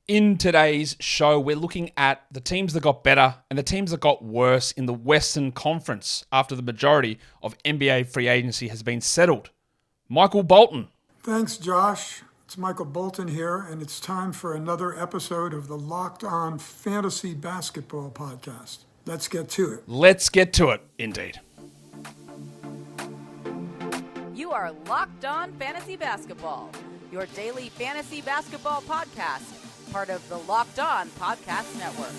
In today's show, we're looking at the teams that got better and the teams that got worse in the Western Conference after the majority of NBA free agency has been settled. Michael Bolton. Thanks, Josh. It's Michael Bolton here, and it's time for another episode of the Locked On Fantasy Basketball Podcast. Let's get to it. Let's get to it, indeed. You are Locked On Fantasy Basketball, your daily fantasy basketball podcast, part of the Locked On Podcast Network.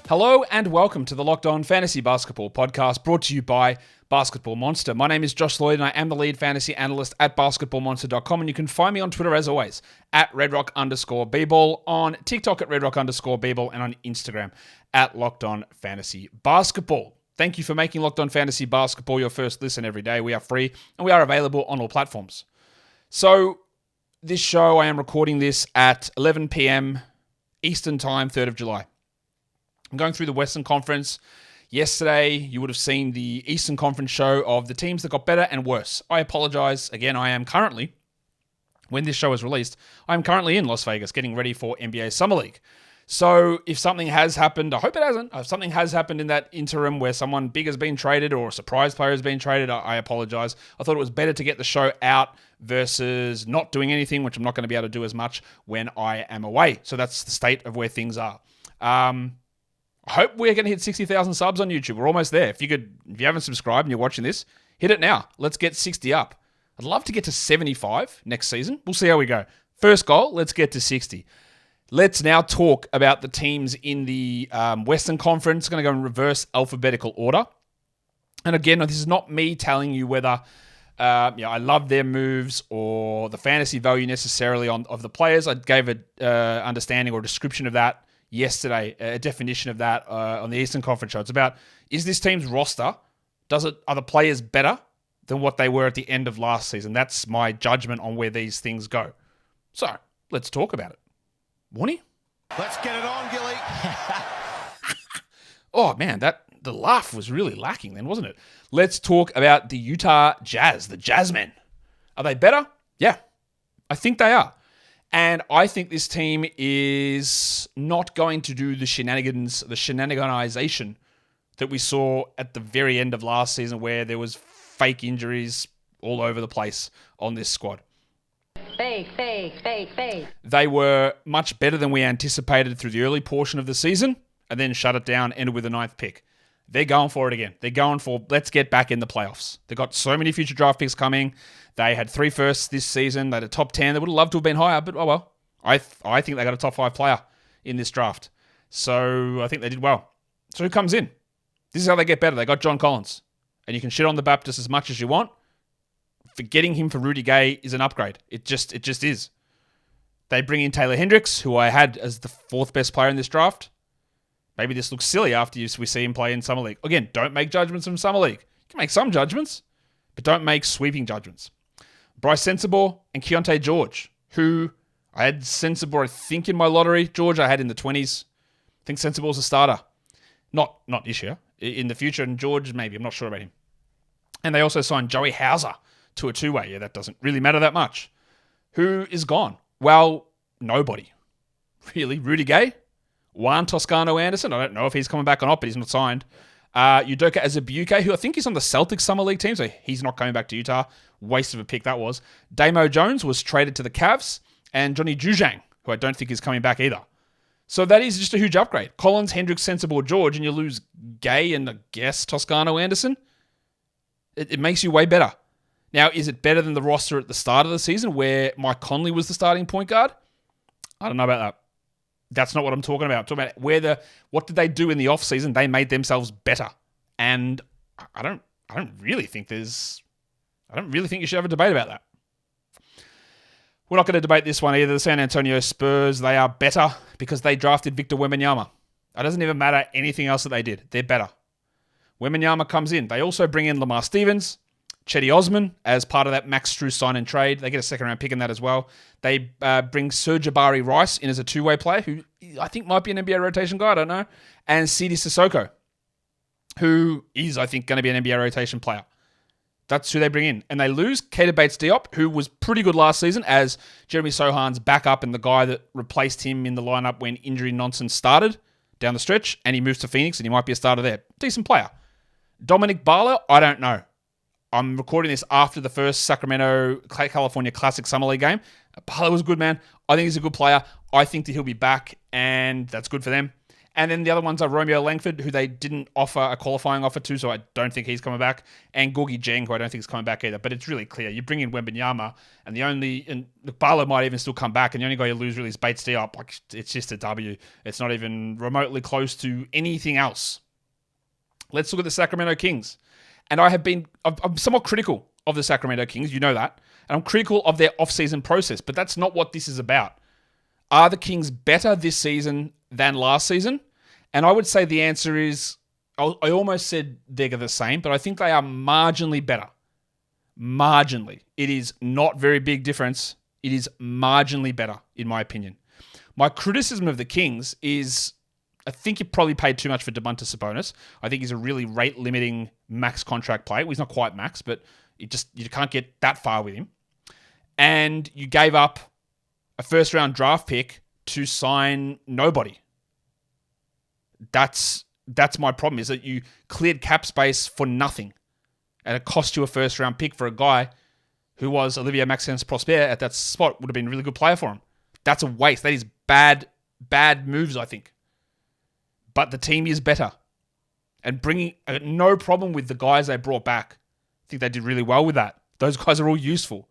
Hello and welcome to the Locked On Fantasy Basketball Podcast, brought to you by Basketball Monster. My name is Josh Lloyd and I am the lead fantasy analyst at basketballmonster.com, and you can find me on Twitter as always at redrock_bball, on TikTok at redrock_bball, and on Instagram at Locked On Fantasy Basketball. Thank you for making Locked On Fantasy Basketball your first listen every day. We are free and we are available on all platforms. So this show, I am recording this at 11 p.m. Eastern Time, 3rd of July. I'm going through the Western Conference. Yesterday, you would have seen the Eastern Conference show of the teams that got better and worse. I apologize. Again, I am currently, when this show is released, I'm currently in Las Vegas getting ready for NBA Summer League. So if something has happened, I hope it hasn't. If something has happened in that interim where someone big has been traded or a surprise player has been traded, I apologize. I thought it was better to get the show out versus not doing anything, which I'm not going to be able to do as much when I am away. So that's the state of where things are. I hope we're going to hit 60,000 subs on YouTube. We're almost there. If you haven't subscribed and you're watching this, hit it now. Let's get 60 up. I'd love to get to 75 next season. We'll see how we go. First goal, let's get to 60. Let's now talk about the teams in the Western Conference. Going to go in reverse alphabetical order. And again, this is not me telling you whether I love their moves or the fantasy value necessarily of the players. I gave an understanding or description of that yesterday, a definition of that on the Eastern Conference show. It's about, is this team's roster, are the players better than what they were at the end of last season? That's my judgment on where these things go. So, let's talk about it. Warnie? Let's get it on, Gilly. Oh, man, the laugh was really lacking then, wasn't it? Let's talk about the Utah Jazz, the Jazzmen. Are they better? Yeah, I think they are. And I think this team is not going to do the shenaniganization that we saw at the very end of last season where there was fake injuries all over the place on this squad. Fake. They were much better than we anticipated through the early portion of the season and then shut it down, ended with a 9th pick. They're going for it again. They're going for, let's get back in the playoffs. They've got so many future draft picks coming. They had 3 firsts this season. They had a top 10. They would have loved to have been higher, but oh well. I think they got a top 5 player in this draft. So I think they did well. So who comes in? This is how they get better. They got John Collins. And you can shit on the Baptist as much as you want. Forgetting him for Rudy Gay is an upgrade. It just is. They bring in Taylor Hendricks, who I had as the 4th best player in this draft. Maybe this looks silly after we see him play in Summer League. Again, don't make judgments from Summer League. You can make some judgments, but don't make sweeping judgments. Bryce Sensabaugh and Keontae George, who I had Sensabaugh, I think, in my lottery. George I had in the 20s. I think Sensabaugh's a starter. Not this year. In the future, and George, maybe. I'm not sure about him. And they also signed Joey Hauser to a 2-way. Yeah, that doesn't really matter that much. Who is gone? Well, nobody. Really? Rudy Gay? Juan Toscano-Anderson? I don't know if he's coming back or not, but he's not signed. Udoka Azubuike, who I think is on the Celtics Summer League team, so he's not coming back to Utah. Waste of a pick that was. Damo Jones was traded to the Cavs, and Johnny Juzang, who I don't think is coming back either. So that is just a huge upgrade. Collins, Hendricks, Sensabaugh, George, and you lose Gay and, I guess, Toscano-Anderson. It makes you way better. Now, is it better than the roster at the start of the season where Mike Conley was the starting point guard? I don't know about that. That's not what I'm talking about. I'm talking about what did they do in the offseason? They made themselves better. And I don't really think you should have a debate about that. We're not going to debate this one either. The San Antonio Spurs, they are better because they drafted Victor Wembanyama. It doesn't even matter anything else that they did. They're better. Wembanyama comes in. They also bring in Lamar Stevens, Chetty Osman as part of that Max Strus sign and trade. They get a second round pick in that as well. They bring Serge Jabari Rice in as a 2-way player who I think might be an NBA rotation guy. I don't know. And Sidi Sissoko, who is, I think, going to be an NBA rotation player. That's who they bring in. And they lose Keita Bates-Diop, who was pretty good last season as Jeremy Sohan's backup and the guy that replaced him in the lineup when injury nonsense started down the stretch. And he moves to Phoenix and he might be a starter there. Decent player. Dominic Barlow, I don't know. I'm recording this after the first Sacramento California Classic Summer League game. Barlow was a good man. I think he's a good player. I think that he'll be back, and that's good for them. And then the other ones are Romeo Langford, who they didn't offer a qualifying offer to, so I don't think he's coming back, and Gorgie Jeng, who I don't think is coming back either. But it's really clear. You bring in Wembanyama, and Barlow might even still come back, and the only guy you lose really is Bates-Diop. Like, it's just a W. It's not even remotely close to anything else. Let's look at the Sacramento Kings. And I'm somewhat critical of the Sacramento Kings, you know that. And I'm critical of their offseason process, but that's not what this is about. Are the Kings better this season than last season? And I would say the answer is, I almost said they're the same, but I think they are marginally better. Marginally. It is not very big difference. It is marginally better, in my opinion. My criticism of the Kings is, I think you probably paid too much for Domantas Sabonis. I think he's a really rate-limiting max contract player. Well, he's not quite max, but you can't get that far with him. And you gave up a first-round draft pick to sign nobody. That's my problem, is that you cleared cap space for nothing. And it cost you a first-round pick for a guy who was Olivier Maxence Prosper at that spot. Would have been a really good player for him. That's a waste. That is bad moves, I think. But the team is better. And bringing no problem with the guys they brought back. I think they did really well with that. Those guys are all useful.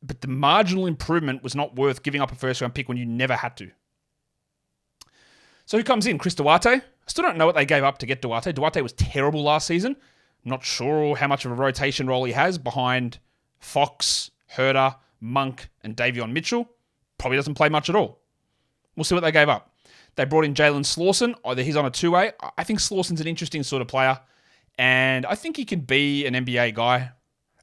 But the marginal improvement was not worth giving up a first-round pick when you never had to. So who comes in? Chris Duarte? I still don't know what they gave up to get Duarte. Duarte was terrible last season. I'm not sure how much of a rotation role he has behind Fox, Herter, Monk, and Davion Mitchell. Probably doesn't play much at all. We'll see what they gave up. They brought in Jalen Slauson. He's on a two-way. I think Slauson's an interesting sort of player. And I think he can be an NBA guy.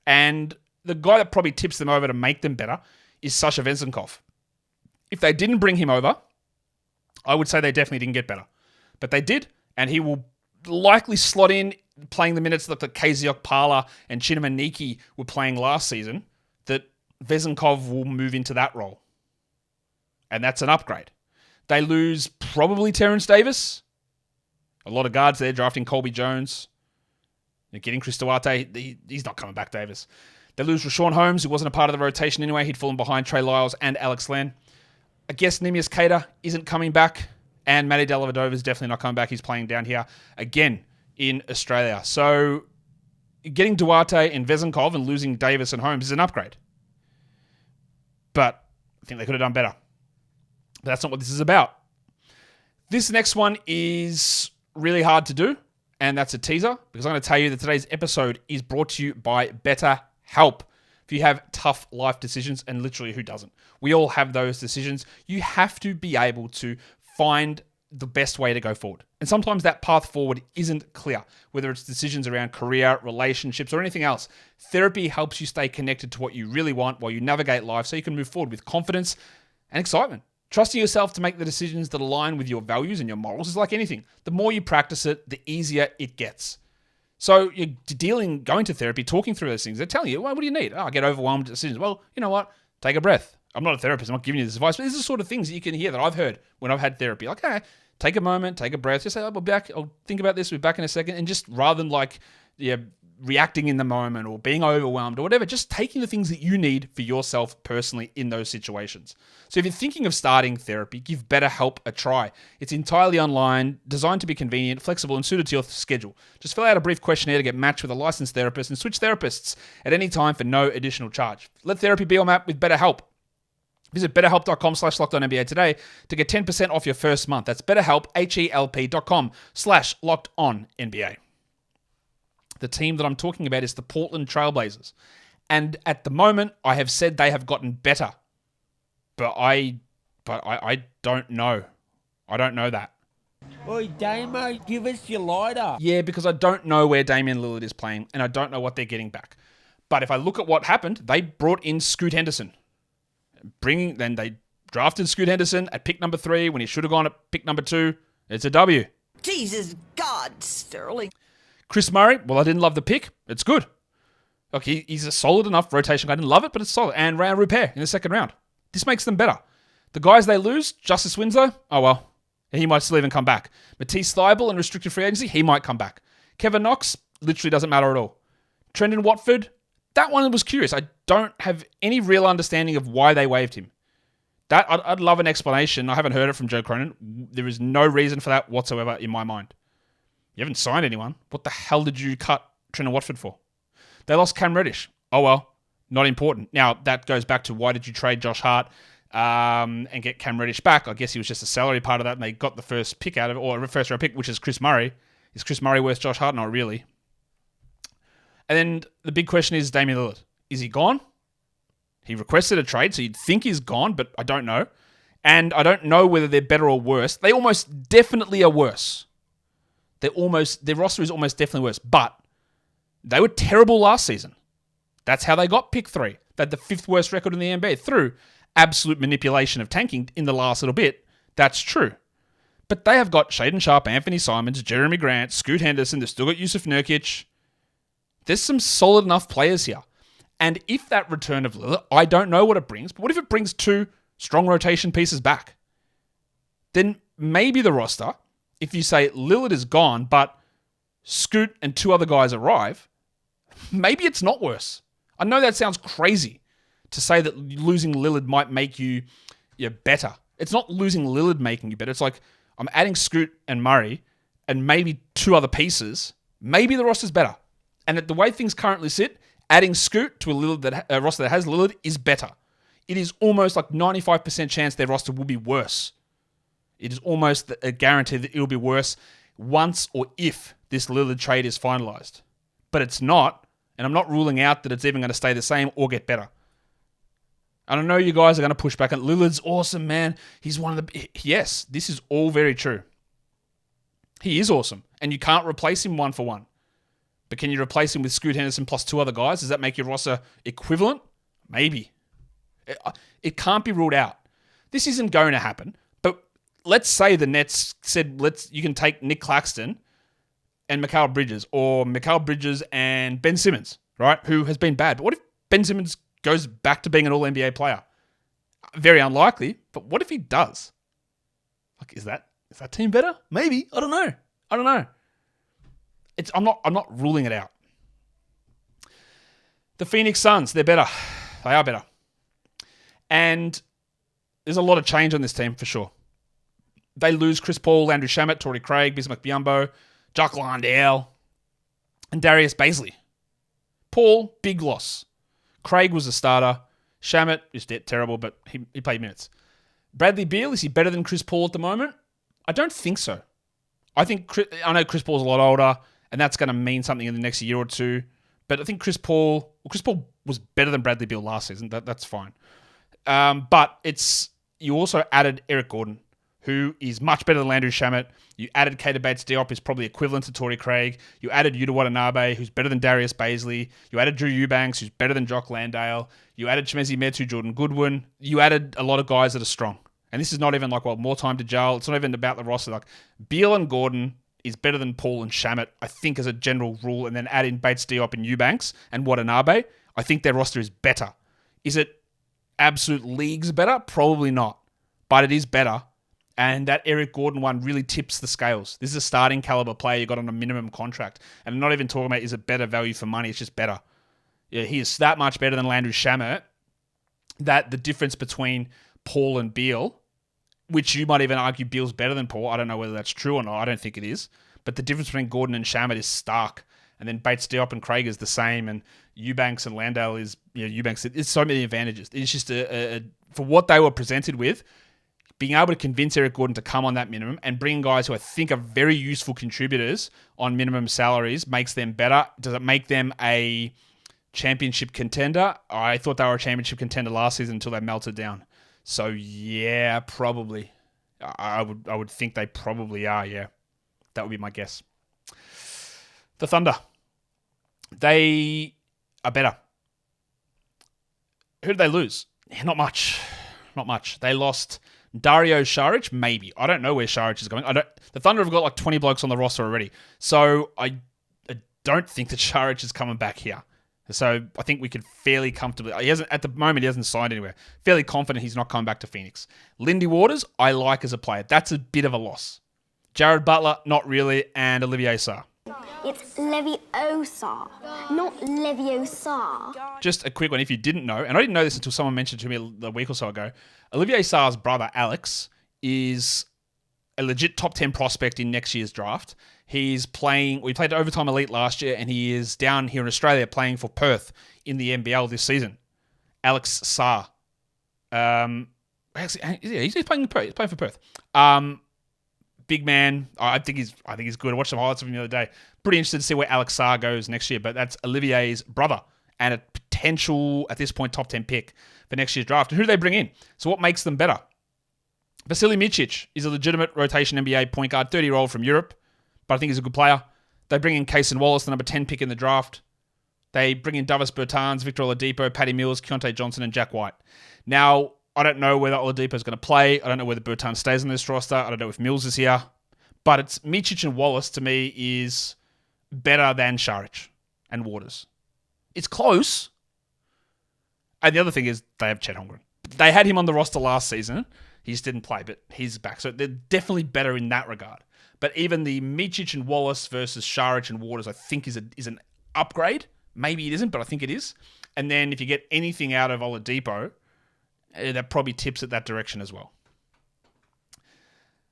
And the guy that probably tips them over to make them better is Sasha Vezenkov. If they didn't bring him over, I would say they definitely didn't get better. But they did, and he will likely slot in playing the minutes that KZ Okpala and Chinema Niki were playing last season, that Vezenkov will move into that role. And that's an upgrade. They lose probably Terrence Davis. A lot of guards there, drafting Colby Jones. They're getting Chris Duarte. He's not coming back, Davis. They lose Rashawn Holmes, who wasn't a part of the rotation anyway. He'd fallen behind Trey Lyles and Alex Len. I guess Neemias Queta isn't coming back. And Matty Dellavedova is definitely not coming back. He's playing down here again in Australia. So getting Duarte and Vezenkov and losing Davis and Holmes is an upgrade. But I think they could have done better. But that's not what this is about. This next one is really hard to do, and that's a teaser, because I'm going to tell you that today's episode is brought to you by Betterhelp. If you have tough life decisions, and literally who doesn't? We all have those decisions. You have to be able to find the best way to go forward. And sometimes that path forward isn't clear, whether it's decisions around career, relationships, or anything else. Therapy helps you stay connected to what you really want while you navigate life so you can move forward with confidence and excitement. Trusting yourself to make the decisions that align with your values and your morals is like anything. The more you practice it, the easier it gets. So you're going to therapy, talking through those things. They're telling you, well, what do you need? I get overwhelmed with decisions. Well, you know what? Take a breath. I'm not a therapist. I'm not giving you this advice. But these are the sort of things that you can hear that I've heard when I've had therapy. Like, okay, take a moment, take a breath. Just say, I'll be back. I'll think about this. We'll be back in a second. And just rather than reacting in the moment or being overwhelmed or whatever, just taking the things that you need for yourself personally in those situations. So if you're thinking of starting therapy, give BetterHelp a try. It's entirely online, designed to be convenient, flexible, and suited to your schedule. Just fill out a brief questionnaire to get matched with a licensed therapist and switch therapists at any time for no additional charge. Let therapy be your map with BetterHelp. Visit betterhelp.com/LockedOnNBA today to get 10% off your first month. That's betterhelp, HELP.com/LockedOnNBA. The team that I'm talking about is the Portland Trailblazers. And at the moment, I have said they have gotten better. But I don't know. I don't know that. Oi, Damo, give us your lighter. Yeah, because I don't know where Damian Lillard is playing, and I don't know what they're getting back. But if I look at what happened, they brought in Scoot Henderson. Then they drafted Scoot Henderson at pick number 3 when he should have gone at pick number 2. It's a W. Jesus God, Sterling. Chris Murray, well, I didn't love the pick. It's good. Like, he's a solid enough rotation guy. I didn't love it, but it's solid. And Rayan Rupert in the second round. This makes them better. The guys they lose, Justice Winslow, oh well. He might still even come back. Matisse Thybulle in restricted free agency, he might come back. Kevin Knox, literally doesn't matter at all. Trendon Watford, that one was curious. I don't have any real understanding of why they waived him. That I'd love an explanation. I haven't heard it from Joe Cronin. There is no reason for that whatsoever in my mind. You haven't signed anyone. What the hell did you cut Trendon Watford for? They lost Cam Reddish. Oh well, not important. Now, that goes back to why did you trade Josh Hart and get Cam Reddish back? I guess he was just a salary part of that, and they got the first pick out of it, or a first round pick, which is Chris Murray. Is Chris Murray worth Josh Hart? Not really. And then the big question is Damian Lillard. Is he gone? He requested a trade, so you'd think he's gone, but I don't know. And I don't know whether they're better or worse. They almost definitely are worse. Their roster is almost definitely worse, but they were terrible last season. That's how they got pick 3. They had the 5th worst record in the NBA through absolute manipulation of tanking in the last little bit. That's true. But they have got Shaedon Sharpe, Anthony Simons, Jeremy Grant, Scoot Henderson. They've still got Yusuf Nurkic. There's some solid enough players here. And if that return of Lillard, I don't know what it brings, but what if it brings 2 strong rotation pieces back? Then maybe the roster, if you say Lillard is gone, but Scoot and 2 other guys arrive, maybe it's not worse. I know that sounds crazy to say that losing Lillard might make you better. It's not losing Lillard making you better. It's like I'm adding Scoot and Murray and maybe 2 other pieces. Maybe the roster's better. And the way things currently sit, adding Scoot to a roster that has Lillard is better. It is almost like 95% chance their roster will be worse. It is almost a guarantee that it will be worse once or if this Lillard trade is finalized. But it's not, and I'm not ruling out that it's even going to stay the same or get better. And I know you guys are going to push back on Lillard's awesome, man. He's one of the... Yes, this is all very true. He is awesome, and you can't replace him 1-for-1. But can you replace him with Scoot Henderson plus 2 other guys? Does that make your roster equivalent? Maybe. It can't be ruled out. This isn't going to happen. But let's say the Nets said, you can take Nick Claxton and Mikal Bridges, or Mikal Bridges and Ben Simmons, right? Who has been bad. But what if Ben Simmons goes back to being an All-NBA player? Very unlikely. But what if he does? Like, is that team better? Maybe. I don't know. I'm not ruling it out. The Phoenix Suns, they're better. They are better. And there's a lot of change on this team for sure. They lose Chris Paul, Landry Shamet, Torrey Craig, Bismack Biyombo, Jock Landale, and Darius Bazley. Paul, big loss. Craig was a starter. Shamet is terrible, but he played minutes. Bradley Beal, is he better than Chris Paul at the moment? I don't think so. I know Chris Paul's a lot older, and that's going to mean something in the next year or two. But I think Chris Paul was better than Bradley Beal last season. That's fine. But you also added Eric Gordon, who is much better than Landry Shamet. You added Keita Bates-Diop, who's probably equivalent to Torrey Craig. You added Yuta Watanabe, who's better than Darius Bazley. You added Drew Eubanks, who's better than Jock Landale. You added Chimezi Metu, Jordan Goodwin. You added a lot of guys that are strong. And this is not even more time to gel. It's not even about the roster. Like, Beal and Gordon is better than Paul and Shamet, I think, as a general rule. And then add in Bates-Diop and Eubanks and Watanabe. I think their roster is better. Is it absolute leagues better? Probably not. But it is better. And that Eric Gordon one really tips the scales. This is a starting caliber player you got on a minimum contract. And I'm not even talking about is it better value for money. It's just better. Yeah, he is that much better than Landry Shamet that the difference between Paul and Beal, which you might even argue Beal's better than Paul. I don't know whether that's true or not. I don't think it is. But the difference between Gordon and Shamet is stark. And then Bates-Diop and Craig is the same. And Eubanks and Landale is, Eubanks. It's so many advantages. It's just for what they were presented with, being able to convince Eric Gordon to come on that minimum and bring guys who I think are very useful contributors on minimum salaries makes them better. Does it make them a championship contender? I thought they were a championship contender last season until they melted down. So yeah, probably. I would think they probably are, yeah. That would be my guess. The Thunder. They are better. Who did they lose? Not much. They lost Dario Saric, maybe. I don't know where Saric is going. The Thunder have got 20 blokes on the roster already. So I don't think that Saric is coming back here. So I think we could fairly comfortably... At the moment, he hasn't signed anywhere. Fairly confident he's not coming back to Phoenix. Lindy Waters, I like as a player. That's a bit of a loss. Jared Butler, not really. And Olivier Sarr. It's Leviosa, not Leviosa. Just a quick one, if you didn't know, and I didn't know this until someone mentioned it to me a week or so ago. Olivier Sarr's brother, Alex, is a legit top 10 prospect in next year's draft. We played Overtime Elite last year, and he is down here in Australia playing for Perth in the NBL this season. Alex Sarr. He's playing for Perth. Big man. I think he's good. I watched some highlights of him the other day. Pretty interested to see where Alex Sarr goes next year, but that's Olivier's brother and a potential, at this point, top 10 pick for next year's draft. And who do they bring in? So what makes them better? Vasily Micic is a legitimate rotation NBA point guard, 30-year-old from Europe, but I think he's a good player. They bring in Kaysen Wallace, the number 10 pick in the draft. They bring in Davis Bertans, Victor Oladipo, Patty Mills, Keontae Johnson, and Jack White. Now, I don't know whether Oladipo is going to play. I don't know whether Bertans stays on this roster. I don't know if Mills is here. But it's Micic and Wallace, to me, is better than Šarić and Waters. It's close. And the other thing is they have Chet Holmgren. They had him on the roster last season. He just didn't play, but he's back. So they're definitely better in that regard. But even the Micic and Wallace versus Šarić and Waters, I think is an upgrade. Maybe it isn't, but I think it is. And then if you get anything out of Oladipo, that probably tips it that direction as well.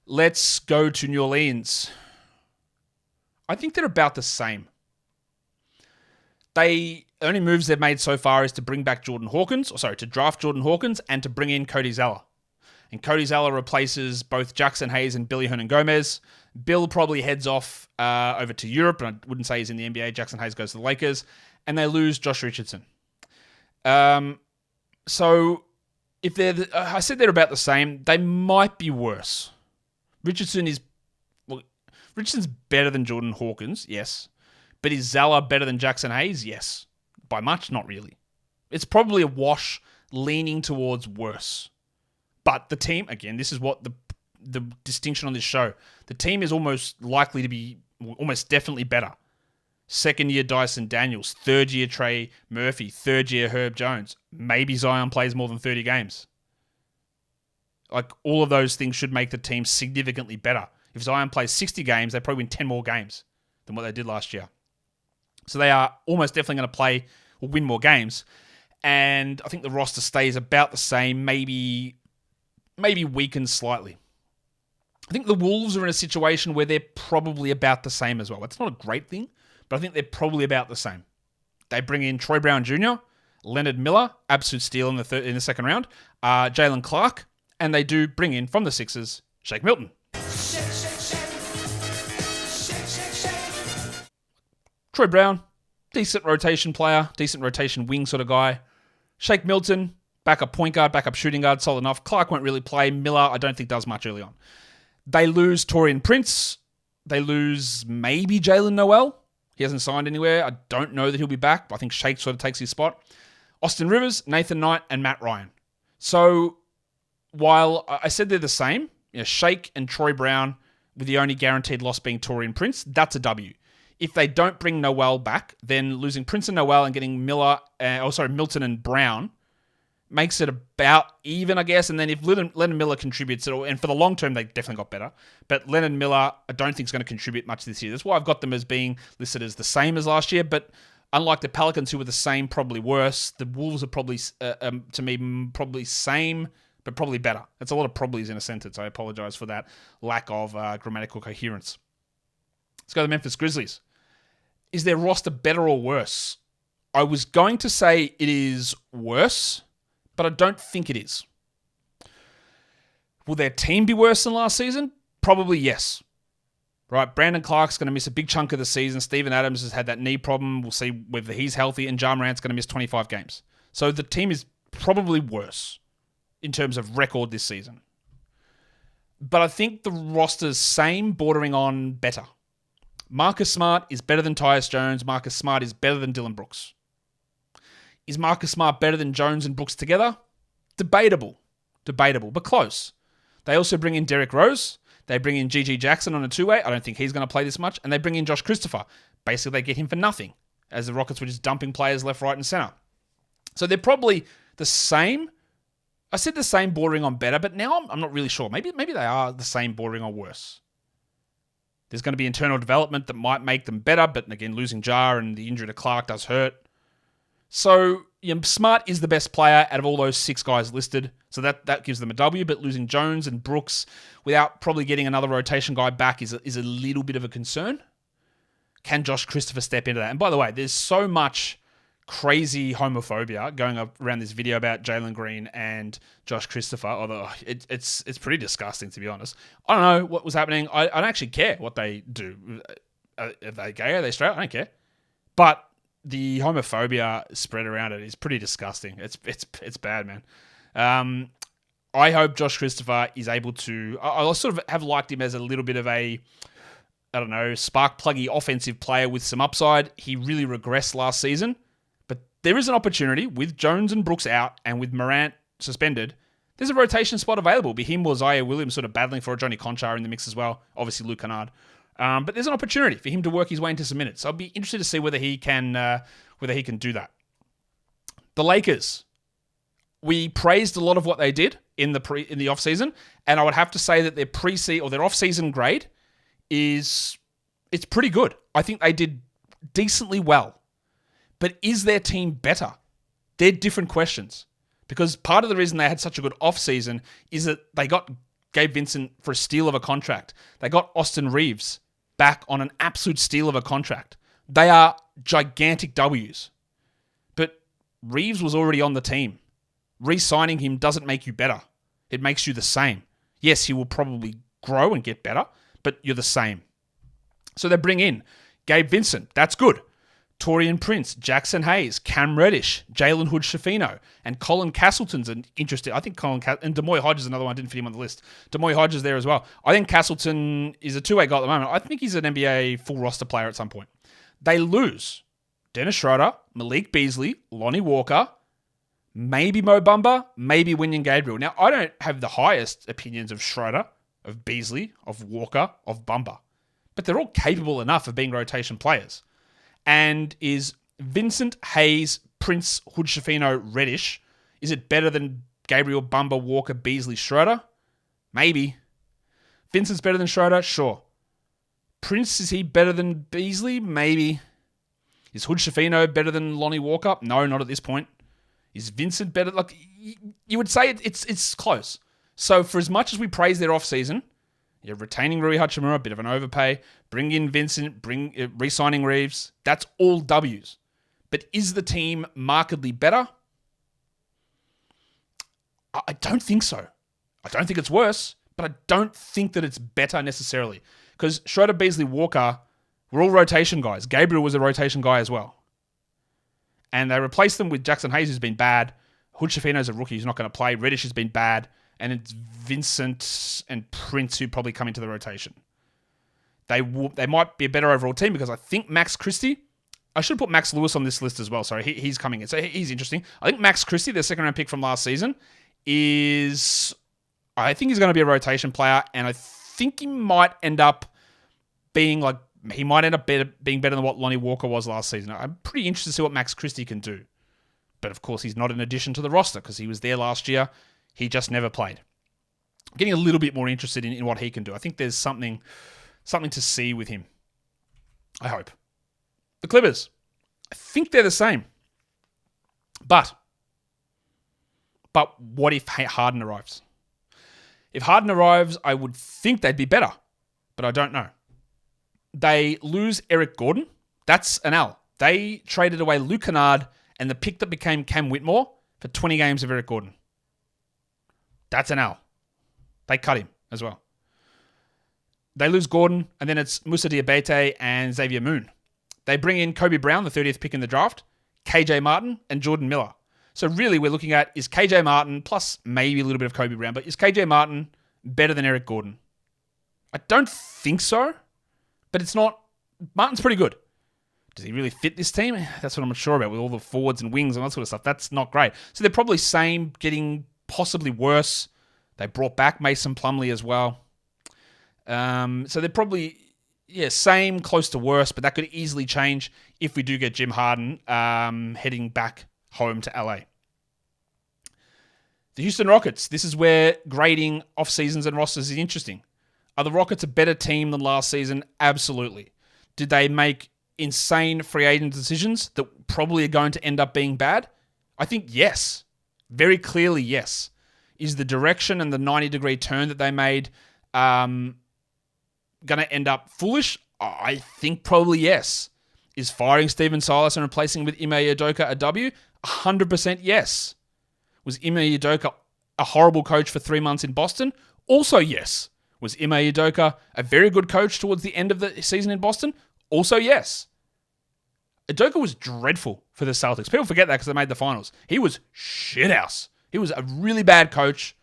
Let's go to New Orleans. I think they're about the same. The only moves they've made so far is to bring back to draft Jordan Hawkins and to bring in Cody Zeller. And Cody Zeller replaces both Jackson Hayes and Billy Hernan-Gomez. Bill probably heads off over to Europe, and I wouldn't say he's in the NBA. Jackson Hayes goes to the Lakers, and they lose Josh Richardson. So if I said they're about the same, they might be worse. Richardson's better than Jordan Hawkins, yes. But is Zeller better than Jackson Hayes? Yes. By much? Not really. It's probably a wash leaning towards worse. But the team, again, this is what the distinction on this show. The team is almost likely to be almost definitely better. Second year Dyson Daniels, third year Trey Murphy, third year Herb Jones. Maybe Zion plays more than 30 games. Like, all of those things should make the team significantly better. If Zion plays 60 games, they probably win 10 more games than what they did last year. So they are almost definitely going to play or win more games. And I think the roster stays about the same, maybe weakens slightly. I think the Wolves are in a situation where they're probably about the same as well. It's not a great thing, but I think they're probably about the same. They bring in Troy Brown Jr., Leonard Miller, absolute steal in the second round, Jalen Clark, and they do bring in, from the Sixers, Shake Milton. Troy Brown, decent rotation player, decent rotation wing sort of guy. Shake Milton, backup point guard, backup shooting guard, solid enough. Clark won't really play. Miller, I don't think does much early on. They lose Taurean Prince. They lose maybe Jalen Noel. He hasn't signed anywhere. I don't know that he'll be back, but I think Shake sort of takes his spot. Austin Rivers, Nathan Knight, and Matt Ryan. So while I said they're the same, Shake and Troy Brown, with the only guaranteed loss being Taurean Prince, that's a W. If they don't bring Noel back, then losing Prince and Noel and getting Milton and Brown makes it about even, I guess. And then if Leonard Miller contributes, and for the long term, they definitely got better. But Leonard Miller, I don't think is going to contribute much this year. That's why I've got them as being listed as the same as last year. But unlike the Pelicans, who were the same, probably worse, the Wolves are probably, to me, probably same, but probably better. That's a lot of probablys in a sentence. I apologize for that lack of grammatical coherence. Let's go to the Memphis Grizzlies. Is their roster better or worse? I was going to say it is worse, but I don't think it is. Will their team be worse than last season? Probably yes. Right, Brandon Clark's going to miss a big chunk of the season. Steven Adams has had that knee problem. We'll see whether he's healthy. And Ja Morant's going to miss 25 games. So the team is probably worse in terms of record this season. But I think the roster's same, bordering on better. Marcus Smart is better than Tyus Jones. Marcus Smart is better than Dylan Brooks. Is Marcus Smart better than Jones and Brooks together? Debatable, but close. They also bring in Derrick Rose. They bring in G.G. Jackson on a two-way. I don't think he's going to play this much. And they bring in Josh Christopher. Basically, they get him for nothing. as the Rockets were just dumping players left, right, and center. So they're probably the same. I said the same, bordering on better, but now I'm not really sure. Maybe they are the same, bordering on worse. There's going to be internal development that might make them better, but again, losing Jar and the injury to Clark does hurt. So Smart is the best player out of all those 6 guys listed, so that gives them a W, but losing Jones and Brooks without probably getting another rotation guy back is a little bit of a concern. Can Josh Christopher step into that? And by the way, there's so much crazy homophobia going up around this video about Jalen Green and Josh Christopher, although it's pretty disgusting, to be honest. I don't know what was happening. I don't actually care what they do. Are they gay? Are they straight? I don't care. But the homophobia spread around it is pretty disgusting. It's bad, man. I hope Josh Christopher is able to... I sort of have liked him as a little bit of a, I don't know, spark-pluggy offensive player with some upside. He really regressed last season. But there is an opportunity with Jones and Brooks out and with Morant suspended. There's a rotation spot available. Be him or Zaire Williams sort of battling for a Johnny Conchar in the mix as well. Obviously, Luke Kennard. But there's an opportunity for him to work his way into some minutes. So I'll be interested to see whether he can do that. The Lakers. We praised a lot of what they did in the offseason, and I would have to say that their their offseason grade it's pretty good. I think they did decently well. But is their team better? They're different questions. Because part of the reason they had such a good offseason is that they got Gabe Vincent for a steal of a contract. They got Austin Reeves back on an absolute steal of a contract. They are gigantic W's. But Reeves was already on the team. Re-signing him doesn't make you better. It makes you the same. Yes, he will probably grow and get better, but you're the same. So they bring in Gabe Vincent. That's good. Taurean Prince, Jackson Hayes, Cam Reddish, Jalen Hood-Schifino, and Colin Castleton's an interesting. I think and Demoy Hodges is another one. I didn't fit him on the list. Demoy Hodges there as well. I think Castleton is a two-way guy at the moment. I think he's an NBA full roster player at some point. They lose Dennis Schroeder, Malik Beasley, Lonnie Walker, maybe Mo Bamba, maybe Winyan Gabriel. Now, I don't have the highest opinions of Schroeder, of Beasley, of Walker, of Bamba, but they're all capable enough of being rotation players. And is Vincent, Hayes, Prince, Hood-Schifino, Reddish, is it better than Gabriel, Bamba, Walker, Beasley, Schroeder? Maybe. Vincent's better than Schroeder? Sure. Prince, is he better than Beasley? Maybe. Is Hood-Schifino better than Lonnie Walker? No, not at this point. Is Vincent better? Like, you would say it's close. So for as much as we praise their offseason, you're retaining Rui Hachimura, a bit of an overpay. Bring in Vincent, re-signing Reeves. That's all W's. But is the team markedly better? I don't think so. I don't think it's worse, but I don't think that it's better necessarily. Because Schroeder, Beasley, Walker were all rotation guys. Gabriel was a rotation guy as well. And they replaced them with Jackson Hayes, who's been bad. Hood-Schifino's a rookie who's not going to play. Reddish has been bad. And it's Vincent and Prince who probably come into the rotation. They might be a better overall team because I think Max Christie... I should put Max Lewis on this list as well. Sorry, he's coming in. So he's interesting. I think Max Christie, their second-round pick from last season, is... I think he's going to be a rotation player, and I think he might end up being like... He might end up being better than what Lonnie Walker was last season. I'm pretty interested to see what Max Christie can do. But of course, he's not an addition to the roster because he was there last year. He just never played. I'm getting a little bit more interested in what he can do. I think there's something to see with him. I hope. The Clippers. I think they're the same. But what if Harden arrives? If Harden arrives, I would think they'd be better. But I don't know. They lose Eric Gordon. That's an L. They traded away Luke Kennard and the pick that became Cam Whitmore for 20 games of Eric Gordon. That's an L. They cut him as well. They lose Gordon, and then it's Moussa Diabate and Xavier Moon. They bring in Kobe Brown, the 30th pick in the draft, KJ Martin, and Jordan Miller. So really we're looking at, is KJ Martin, plus maybe a little bit of Kobe Brown, but is KJ Martin better than Eric Gordon? I don't think so, but it's not. Martin's pretty good. Does he really fit this team? That's what I'm not sure about with all the forwards and wings and that sort of stuff. That's not great. So they're probably same, getting possibly worse. They brought back Mason Plumlee as well. So they're probably... yeah, same, close to worse, but that could easily change if we do get Jim Harden heading back home to LA. The Houston Rockets. This is where grading off seasons and rosters is interesting. Are the Rockets a better team than last season? Absolutely. Did they make insane free agent decisions that probably are going to end up being bad? I think yes. Very clearly yes. Is the direction and the 90-degree turn that they made going to end up foolish? I think probably yes. Is firing Steven Silas and replacing him with Ime Udoka a W? 100% yes. Was Ime Udoka a horrible coach for 3 months in Boston? Also yes. Was Ime Udoka a very good coach towards the end of the season in Boston? Also yes. Udoka was dreadful for the Celtics. People forget that because they made the finals. He was shithouse. He was a really bad coach.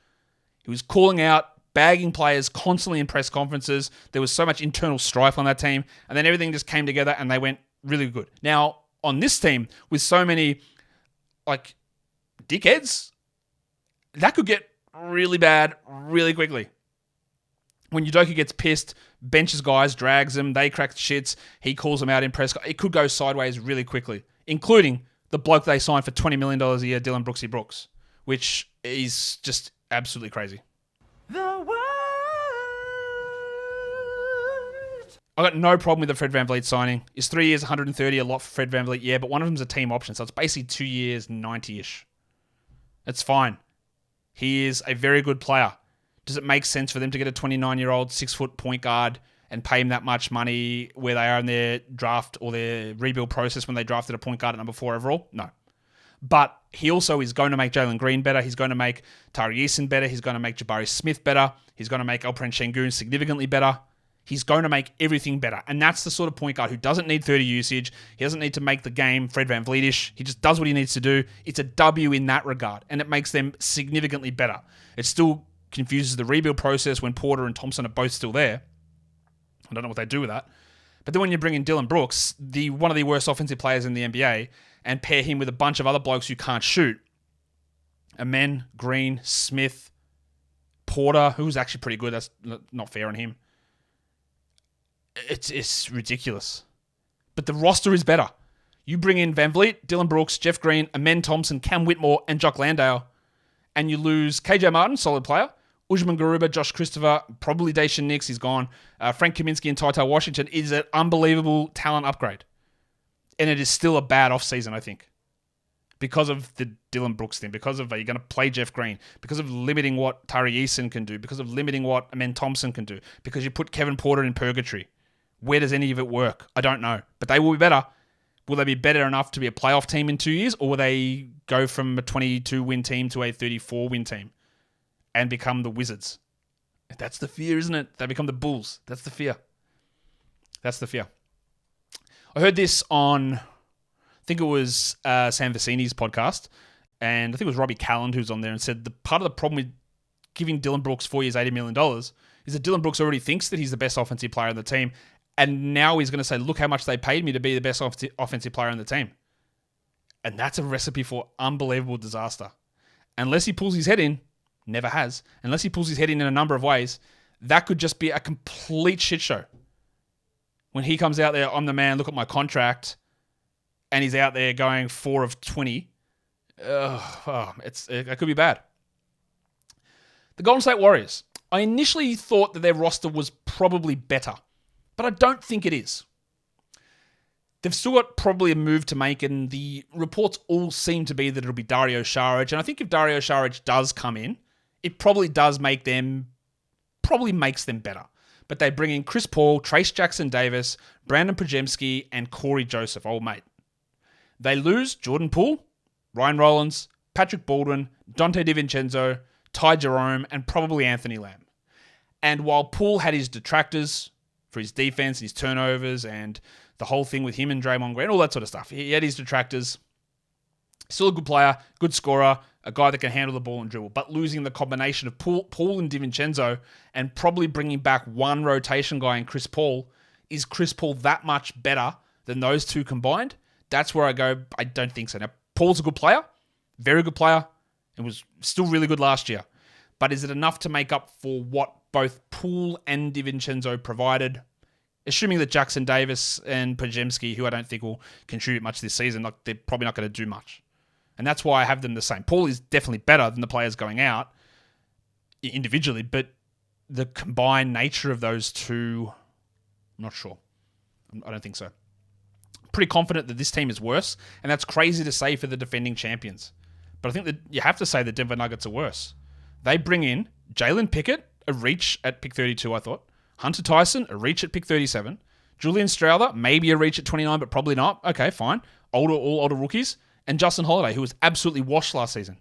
He was calling out, bagging players constantly in press conferences. There was so much internal strife on that team. And then everything just came together and they went really good. Now, on this team, with so many, dickheads, that could get really bad really quickly. When Udoka gets pissed, benches guys, drags them, they crack the shits, he calls them out in press. It could go sideways really quickly, including the bloke they signed for $20 million a year, Dylan Brooksy Brooks, which is just absolutely crazy. I got no problem with the Fred VanVleet signing. Is 3 years, 130 a lot for Fred VanVleet? Yeah, but one of them's a team option, so it's basically 2 years, 90-ish. It's fine. He is a very good player. Does it make sense for them to get a 29-year-old 6-foot point guard and pay him that much money where they are in their draft or their rebuild process when they drafted a point guard at number 4 overall? No. But he also is going to make Jalen Green better. He's going to make Tari Eason better. He's going to make Jabari Smith better. He's going to make Alperen Şengün significantly better. He's going to make everything better. And that's the sort of point guard who doesn't need 30 usage. He doesn't need to make the game Fred VanVleet-ish. He just does what he needs to do. It's a W in that regard. And it makes them significantly better. It still confuses the rebuild process when Porter and Thompson are both still there. I don't know what they do with that. But then when you bring in Dylan Brooks, one of the worst offensive players in the NBA, and pair him with a bunch of other blokes who can't shoot, Amen, Green, Smith, Porter, who's actually pretty good. That's not fair on him. It's ridiculous. But the roster is better. You bring in VanVleet, Dylan Brooks, Jeff Green, Amen Thompson, Cam Whitmore, and Jock Landale, and you lose KJ Martin, solid player, Usman Garuba, Josh Christopher, probably Daishan Nix, he's gone. Frank Kaminsky and Ty Washington is an unbelievable talent upgrade. And it is still a bad offseason, I think. Because of the Dylan Brooks thing, because of, are you going to play Jeff Green? Because of limiting what Tari Eason can do, because of limiting what Amen Thompson can do, because you put Kevin Porter in purgatory. Where does any of it work? I don't know. But they will be better. Will they be better enough to be a playoff team in 2 years? Or will they go from a 22-win team to a 34-win team and become the Wizards? That's the fear, isn't it? They become the Bulls. That's the fear. That's the fear. I heard this on, I think it was Sam Vecini's podcast, and I think it was Robbie Calland who's on there and said the part of the problem with giving Dylan Brooks 4 years, $80 million is that Dylan Brooks already thinks that he's the best offensive player on the team, and now he's going to say, look how much they paid me to be the best offensive player on the team. And that's a recipe for unbelievable disaster. Unless he pulls his head in, never has, unless he pulls his head in a number of ways, that could just be a complete shit show. When he comes out there, I'm the man, look at my contract, and he's out there going 4 of 20, it could be bad. The Golden State Warriors. I initially thought that their roster was probably better, but I don't think it is. They've still got probably a move to make, and the reports all seem to be that it'll be Dario Saric, and I think if Dario Saric does come in, it probably makes them better. But they bring in Chris Paul, Trace Jackson-Davis, Brandon Podziemski, and Corey Joseph, old mate. They lose Jordan Poole, Ryan Rollins, Patrick Baldwin, Dante DiVincenzo, Ty Jerome, and probably Anthony Lamb. And while Poole had his detractors for his defense, his turnovers, and the whole thing with him and Draymond Green, all that sort of stuff, he had his detractors. Still a good player, good scorer, a guy that can handle the ball and dribble, but losing the combination of Paul and DiVincenzo and probably bringing back one rotation guy in Chris Paul, is Chris Paul that much better than those two combined? That's where I go, I don't think so. Now, Paul's a good player, very good player, and was still really good last year. But is it enough to make up for what both Poole and DiVincenzo provided? Assuming that Jackson Davis and Pajemski, who I don't think will contribute much this season, they're probably not going to do much. And that's why I have them the same. Paul is definitely better than the players going out individually, but the combined nature of those two, I'm not sure. I don't think so. Pretty confident that this team is worse, and that's crazy to say for the defending champions. But I think that you have to say the Denver Nuggets are worse. They bring in Jalen Pickett, a reach at pick 32, I thought. Hunter Tyson, a reach at pick 37. Julian Strouder, maybe a reach at 29, but probably not. Okay, fine. All older rookies. And Justin Holiday, who was absolutely washed last season.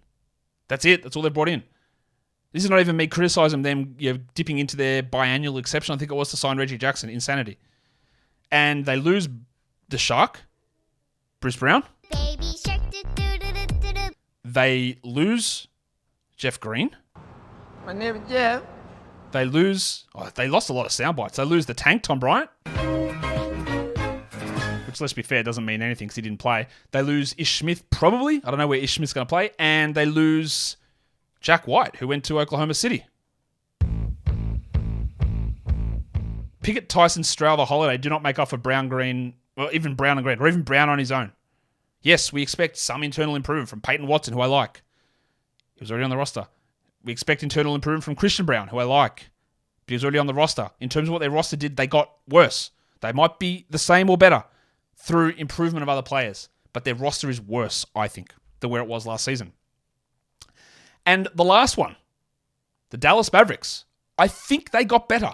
That's it. That's all they brought in. This is not even me criticizing them dipping into their biannual exception, I think it was, to sign Reggie Jackson. Insanity. And they lose the Shark, Bruce Brown. Baby shark, They lose Jeff Green. My name is Jeff. They lose... they lost a lot of sound bites. They lose the tank, Tom Bryant. Which, let's be fair, doesn't mean anything because he didn't play. They lose Ish Smith, probably. I don't know where Ish Smith's going to play. And they lose Jack White, who went to Oklahoma City. Pickett, Tyson, Strouder, Holiday do not make up for Brown, Green, or even Brown and Green, or even Brown on his own. Yes, we expect some internal improvement from Peyton Watson, who I like. He was already on the roster. We expect internal improvement from Christian Brown, who I like. But he was already on the roster. In terms of what their roster did, they got worse. They might be the same or better through improvement of other players. But their roster is worse, I think, than where it was last season. And the last one, the Dallas Mavericks. I think they got better.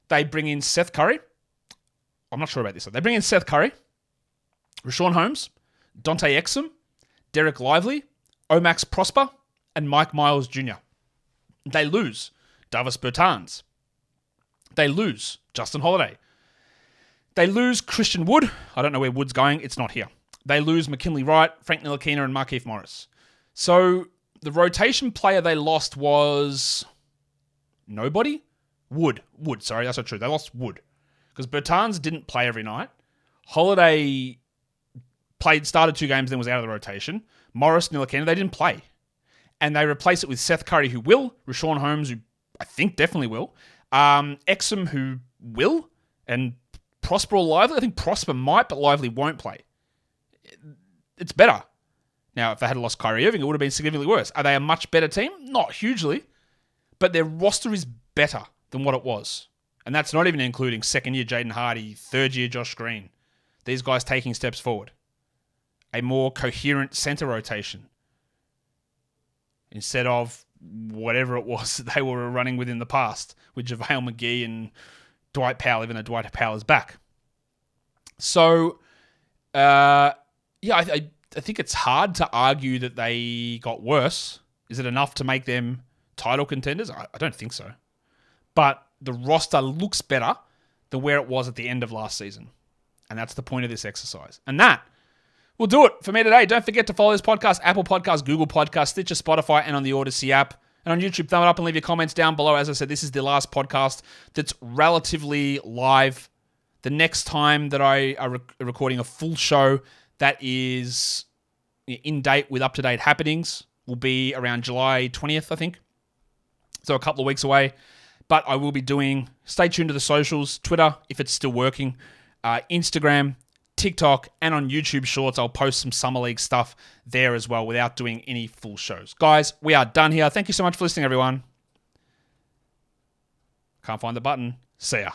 They bring in Seth Curry. I'm not sure about this. They bring in Seth Curry, Rashawn Holmes, Dante Exum, Derek Lively, Omax Prosper, and Mike Miles Jr. They lose Davis Bertans. They lose Justin Holiday. They lose Christian Wood. I don't know where Wood's going. It's not here. They lose McKinley Wright, Frank Ntilikina, and Markieff Morris. So the rotation player they lost was nobody? Wood, sorry, that's not true. They lost Wood. Because Bertans didn't play every night. Holiday started 2 games, then was out of the rotation. Morris, Ntilikina, they didn't play. And they replace it with Seth Curry, who will. Rashawn Holmes, who I think definitely will. Exum, who will. And Prosper or Lively. I think Prosper might, but Lively won't play. It's better. Now, if they had lost Kyrie Irving, it would have been significantly worse. Are they a much better team? Not hugely. But their roster is better than what it was. And that's not even including second-year Jaden Hardy, third-year Josh Green. These guys taking steps forward. A more coherent center rotation. Instead of whatever it was that they were running with in the past, with JaVale McGee and Dwight Powell, even though Dwight Powell is back. So, I think it's hard to argue that they got worse. Is it enough to make them title contenders? I don't think so. But the roster looks better than where it was at the end of last season. And that's the point of this exercise. And that will do it for me today. Don't forget to follow this podcast, Apple Podcasts, Google Podcasts, Stitcher, Spotify, and on the Odyssey app. And on YouTube, thumb it up and leave your comments down below. As I said, this is the last podcast that's relatively live. The next time that I are recording a full show that is in date with up-to-date happenings will be around July 20th, I think. So a couple of weeks away. But I will be doing, stay tuned to the socials, Twitter, if it's still working, Instagram, TikTok, and on YouTube Shorts. I'll post some Summer League stuff there as well without doing any full shows. Guys, we are done here. Thank you so much for listening, everyone. Can't find the button. See ya.